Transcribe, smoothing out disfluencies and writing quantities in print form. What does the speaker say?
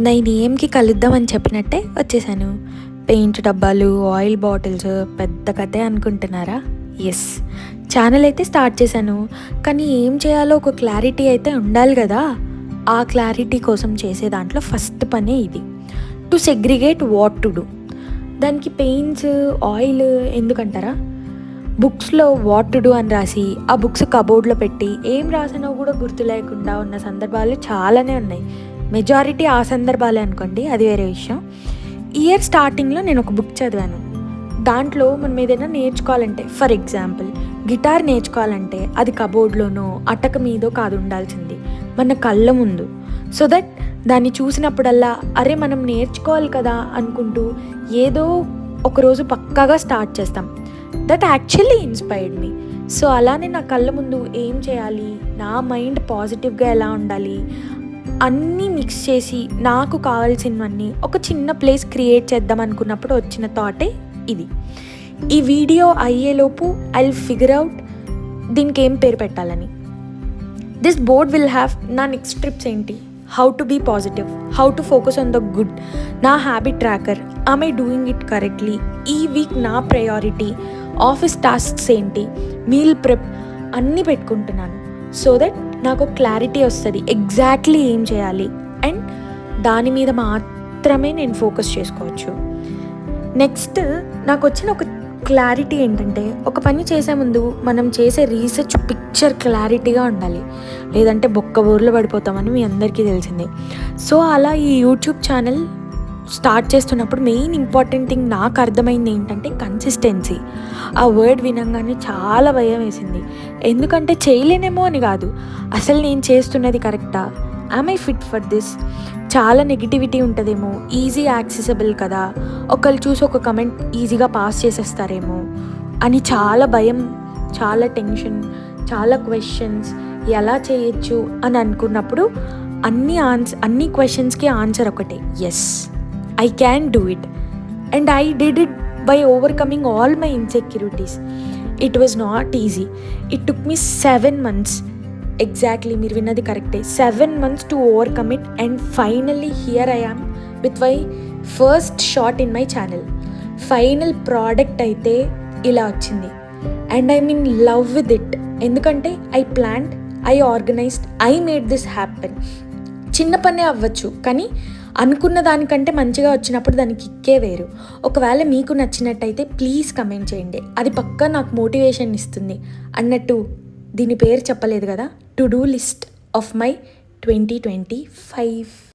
నేను ఏంకి కలుద్దామని చెప్పినట్టే వచ్చేసాను. పెయింట్ డబ్బాలు, ఆయిల్ బాటిల్స్, పెద్ద కథే అనుకుంటున్నారా? ఎస్, ఛానల్ అయితే స్టార్ట్ చేశాను. కానీ ఏం చేయాలో ఒక క్లారిటీ అయితే ఉండాలి కదా. ఆ క్లారిటీ కోసం చేసే దాంట్లో ఫస్ట్ పనే ఇది, to segregate what to do. దానికి పెయింట్స్, ఆయిల్ ఎందుకంటారా? బుక్స్లో వాట్ టు డూ అని రాసి ఆ బుక్స్ కబోర్డ్లో పెట్టి ఏం రాసినో కూడా గుర్తు లేకుండా ఉన్న సందర్భాలు చాలానే ఉన్నాయి. మెజారిటీ ఆ సందర్భాలే అనుకోండి, అది వేరే విషయం. ఇయర్ స్టార్టింగ్లో నేను ఒక బుక్ చదివాను. దాంట్లో మనం ఏదైనా నేర్చుకోవాలంటే, ఫర్ ఎగ్జాంపుల్ గిటార్ నేర్చుకోవాలంటే అది కబోర్డ్లోనో అటక మీదో కాదు ఉండాల్సింది, మన కళ్ళ ముందు. సో దట్ దాన్ని చూసినప్పుడల్లా అరే మనం నేర్చుకోవాలి కదా అనుకుంటూ ఏదో ఒకరోజు పక్కాగా స్టార్ట్ చేస్తాం. That actually inspired me. So అలానే నా కళ్ళ ముందు ఏం చేయాలి, నా మైండ్ పాజిటివ్గా ఎలా ఉండాలి, అన్నీ మిక్స్ చేసి నాకు కావాల్సినవన్నీ ఒక చిన్న ప్లేస్ క్రియేట్ చేద్దాం అనుకున్నప్పుడు వచ్చిన థాటే ఇది. ఈ వీడియో అయ్యేలోపు ఐ విల్ ఫిగర్ అవుట్ దీనికి ఏం పేరు పెట్టాలని. దిస్ బోర్డ్ విల్ హ్యావ్ నా నెక్స్ట్ ట్రిప్స్ ఏంటి, how to be positive, how to focus on the good, నా habit tracker, am I doing it correctly, ఈ వీక్ నా ప్రయారిటీ, ఆఫీస్ టాస్క్స్ ఏంటి, మీల్ ప్రెప్ అన్నీ పెట్టుకుంటున్నాను. సో దట్ నాకు clarity వస్తుంది ఎగ్జాక్ట్లీ ఏం చేయాలి, అండ్ దాని మీద మాత్రమే నేను ఫోకస్ చేసుకోవచ్చు. నెక్స్ట్ నాకు వచ్చిన ఒక క్లారిటీ ఏంటంటే, ఒక పని చేసే ముందు మనం చేసే రీసెర్చ్ పిక్చర్ క్లారిటీగా ఉండాలి, లేదంటే బొక్క ఊర్లో పడిపోతామని మీ అందరికీ తెలిసిందే. సో అలా ఈ యూట్యూబ్ ఛానల్ స్టార్ట్ చేస్తున్నప్పుడు మెయిన్ ఇంపార్టెంట్ థింగ్ నాకు అర్థమైంది ఏంటంటే కన్సిస్టెన్సీ. ఆ వర్డ్ వినంగానే చాలా భయం వేసింది. ఎందుకంటే చేయలేనేమో అని కాదు, అసలు నేను చేస్తున్నది కరెక్టా, ఐ ఫిట్ ఫర్ దిస్, చాలా నెగిటివిటీ ఉంటుందేమో, ఈజీ యాక్సెసిబుల్ కదా, ఒకళ్ళు చూసి ఒక కమెంట్ ఈజీగా పాస్ చేసేస్తారేమో అని చాలా భయం, చాలా టెన్షన్, చాలా క్వశ్చన్స్, ఎలా చేయొచ్చు అని అనుకున్నప్పుడు అన్ని క్వశ్చన్స్కి ఆన్సర్ ఒకటే, yes I can do it, and I did it by overcoming all my insecurities. It was not easy. It took me 7 months. Exactly, మీరు విన్నది కరెక్టే, 7 months to overcome it, and finally here I am with my first shot in my channel. Final product అయితే ఇలా వచ్చింది, and I'm in love with it. ఎందుకంటే I planned, I organized, I made this happen. చిన్న పనే అవ్వచ్చు, కానీ అనుకున్న దానికంటే మంచిగా వచ్చినప్పుడు దానికి కిక్కే వేరు. ఒకవేళ మీకు నచ్చినట్టయితే ప్లీజ్ కమెంట్ చేయండి, అది పక్కా నాకు మోటివేషన్ ఇస్తుంది. అన్నట్టు దీని పేరు చెప్పలేదు కదా, to do list of my 2025.